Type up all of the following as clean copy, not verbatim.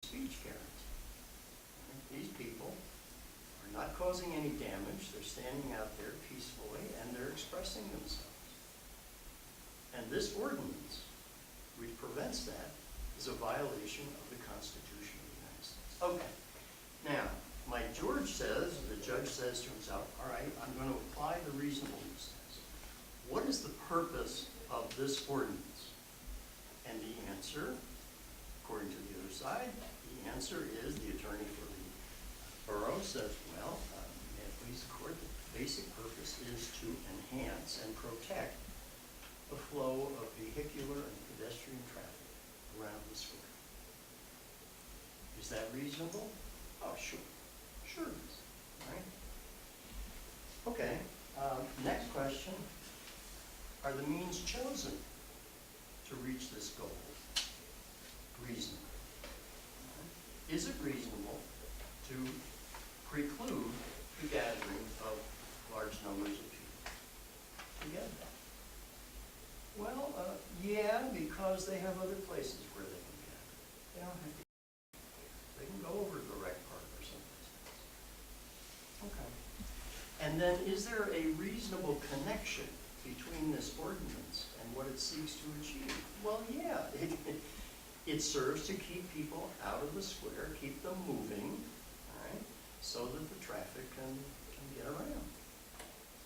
speech guarantee. These people are not causing any damage. They're standing out there peacefully and they're expressing themselves. And this ordinance, which prevents that, is a violation of the Constitution of the United States. Okay. Now, Mike George says, the judge says to himself, all right, I'm going to apply the reasonableness test. What is the purpose of this ordinance? And the answer, according to the other side, the answer is the attorney for the borough says, well, may it please the court, the basic purpose is to enhance and protect the flow of vehicular and pedestrian traffic around the square. Is that reasonable? Oh, sure. Sure it is. All right. Okay. Next question. Are the means chosen to reach this goal reasonable? Is it reasonable to preclude the gathering of large numbers of people together? Well, yeah, because they have other places where they can gather. They don't have to. They can go over to the rec park or someplace else. Okay. And then, is there a reasonable connection between this ordinance and what it seeks to achieve? Well, yeah. It serves to keep people out of the square, keep them moving, all right, so that the traffic can get around.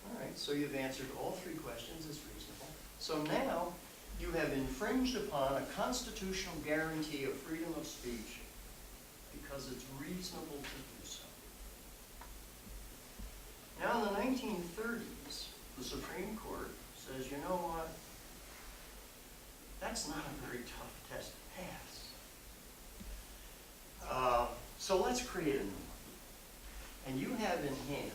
All right, so you've answered all three questions. It's reasonable. So now you have infringed upon a constitutional guarantee of freedom of speech because it's reasonable to do so. Now in the 1930s, the Supreme Court says, you know what? That's not a very tough test to pass. So let's create a new one. And you have in hand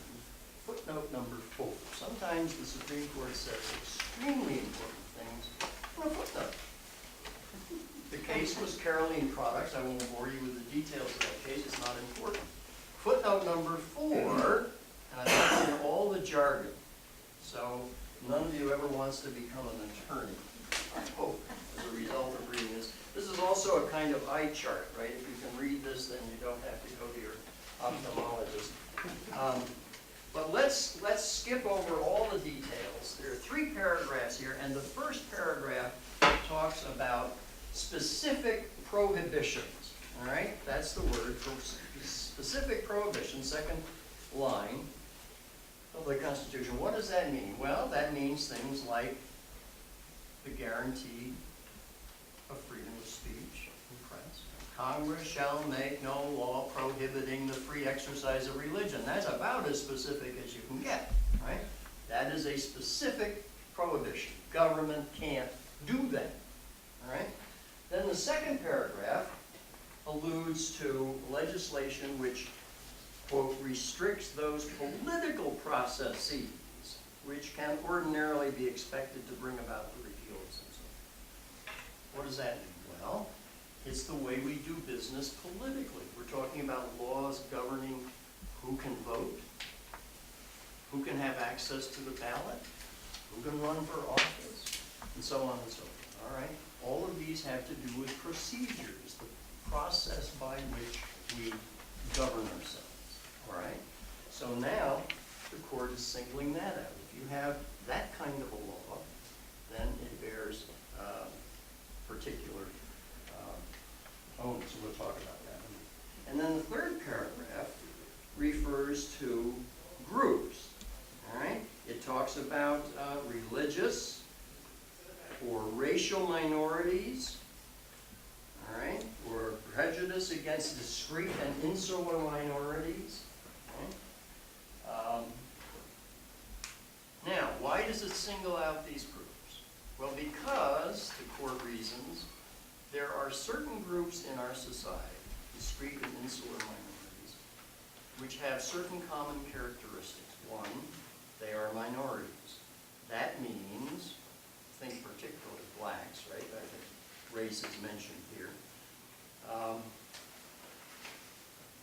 footnote number 4. Sometimes the Supreme Court says extremely important things in a footnote. The case was Caroline Products. I won't bore you with the details of that case. It's not important. Footnote number 4, and I put in all the jargon, so none of you ever wants to become an attorney, I hope, as a result of reading this. This is also a kind of eye chart, right? If you can read this, then you don't have to go to your ophthalmologist. But let's skip over all the details. There are 3 paragraphs here, and the first paragraph talks about specific prohibitions. All right, that's the word for specific prohibition, second line of the Constitution. What does that mean? Well, that means things like the guarantee of freedom of speech and press. Congress shall make no law prohibiting the free exercise of religion. That's about as specific as you can get, right? That is a specific prohibition. Government can't do that, all right? Then the second paragraph alludes to legislation which, quote, restricts those political processes which can ordinarily be expected to bring about the repeal of censorship. What does that mean? Well, it's the way we do business politically. We're talking about laws governing who can vote, who can have access to the ballot, who can run for office, and so on and so forth. All right? All of these have to do with procedures, the process by which we govern ourselves. All right? So now the court is singling that out. If you have that kind of a law, then it bears particular onus. We'll talk about that. And then the third paragraph refers to groups. All right? It talks about religious or racial minorities, all right, or prejudice against discrete and insular minorities. Okay? Now, why does it single out these groups? Well, because, the court reasons, there are certain groups in our society, discrete and insular minorities, which have certain common characteristics. One, they are minorities. That means, think particularly blacks, right? I think race is mentioned here.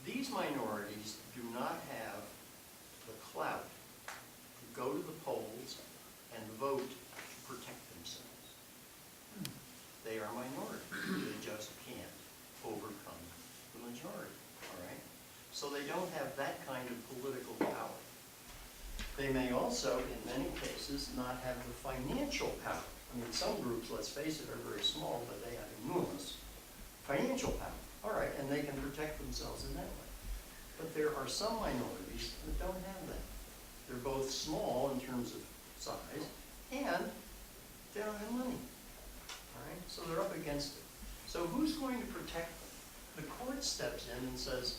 These minorities do not have the clout to go to the polls and vote to protect themselves. They are minorities. They just can't overcome so they don't have that kind of political power. They may also, in many cases, not have the financial power. I mean, some groups, let's face it, are very small, but they have enormous financial power. All right, and they can protect themselves in that way. But there are some minorities that don't have that. They're both small in terms of size, and they don't have money. All right, so they're up against it. So who's going to protect them? The court steps in and says,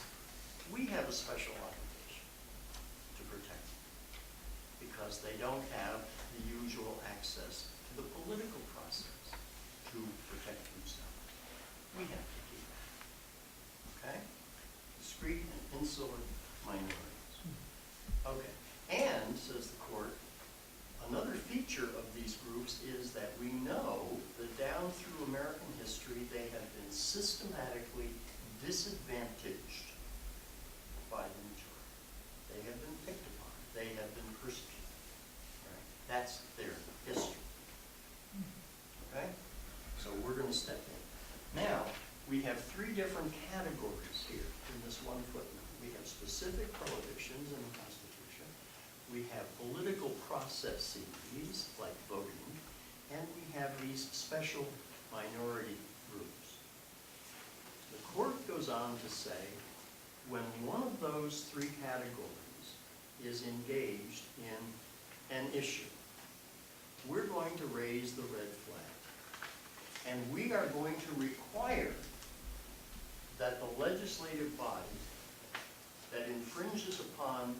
we have a special obligation to protect them because they don't have the usual access to the political process to protect themselves. We have to do that. Okay? Discrete and insular minorities. Okay. And, says the court, another feature of these groups is that we know that down through American history, they have been systematically disadvantaged by the majority. They have been picked upon. They have been persecuted. Right? That's their history. Okay? So we're going to step in. Now, we have three different categories here in this one footnote. We have specific prohibitions in the Constitution. We have political processes, like voting, and we have these special minority groups. The court goes on to say, when one of those three categories is engaged in an issue, we're going to raise the red flag. And we are going to require that the legislative body that infringes upon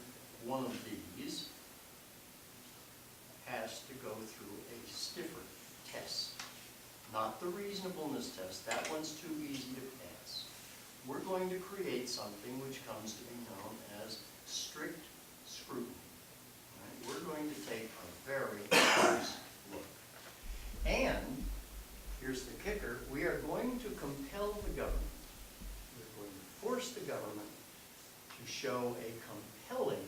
one of these has to go through a stiffer test. Not the reasonableness test. That one's too easy to pass. We're going to create something which comes to be known as strict scrutiny. Right? We're going to take a very close look. And, here's the kicker, we are going to compel the government, we're going to force the government to show a compelling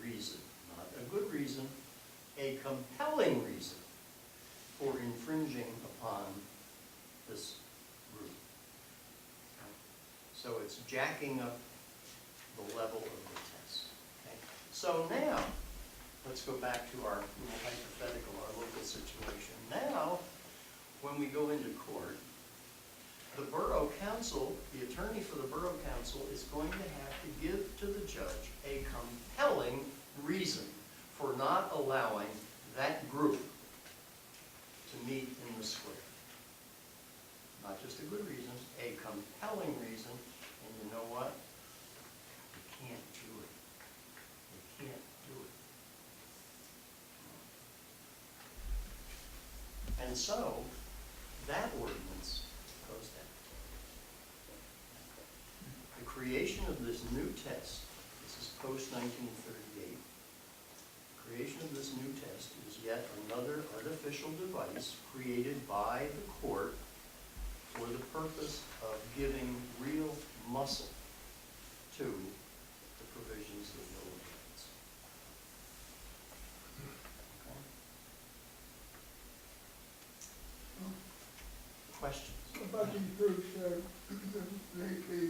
reason, not a good reason, a compelling reason for infringing upon this group. Okay? So it's jacking up the level of the test. Okay? So now, let's go back to our little hypothetical, our local situation. Now, when we go into court, the borough council, the attorney for the borough council, is going to have to give to the judge a compelling reason for not allowing that group to meet in the square. Not just a good reason, a compelling reason, and you know what? You can't do it. You can't do it. And so, that ordinance goes down. The creation of this new test, this is post-1938, creation of this new test is yet another artificial device created by the court for the purpose of giving real muscle to the provisions of the ordinance. Okay? Questions? What about these groups, the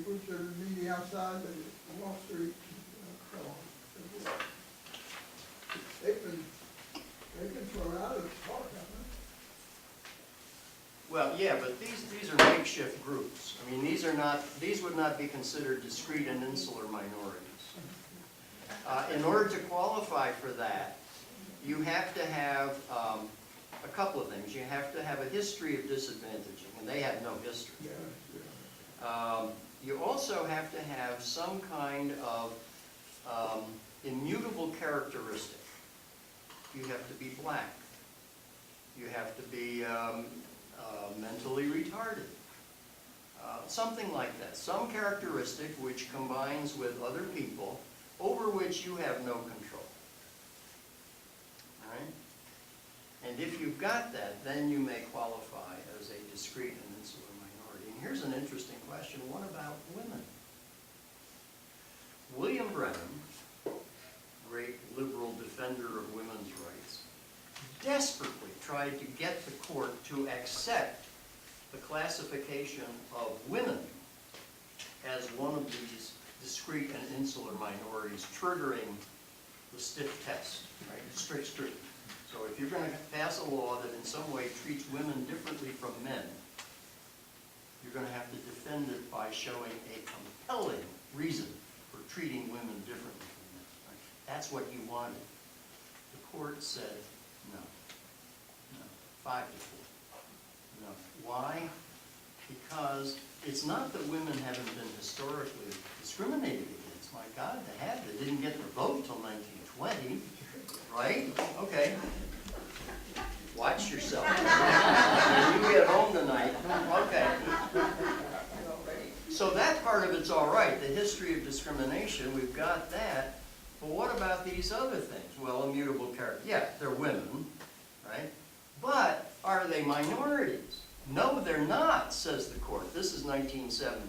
groups that are meeting outside the Wall Street, so on? They've been thrown out of the park, haven't Well, yeah, but these are makeshift groups. I mean, these would not be considered discrete and insular minorities. In order to qualify for that, you have to have a couple of things. You have to have a history of disadvantaging, and they have no history. they? Yeah. You also have to have some kind of immutable characteristic. You have to be black. You have to be mentally retarded. Something like that. Some characteristic which combines with other people over which you have no control. All right? And if you've got that, then you may qualify as a discrete and insular minority. And here's an interesting question. What about women? William Brennan, great liberal defender of women's rights, desperately tried to get the court to accept the classification of women as one of these discrete and insular minorities, triggering the stiff test, right? It's strict scrutiny. So if you're going to pass a law that in some way treats women differently from men, you're going to have to defend it by showing a compelling reason for treating women differently from men. Right? That's what you wanted. The court said no. No. 5-4. No. Why? Because it's not that women haven't been historically discriminated against. My God, they have. They didn't get their vote till 1920, right? Okay. Watch yourself. When you get home tonight. Okay. So that part of it's all right. The history of discrimination, we've got that. But what about these other things? Well, immutable character. Yeah, they're women, right? But are they minorities? No, they're not, says the court. This is 1970.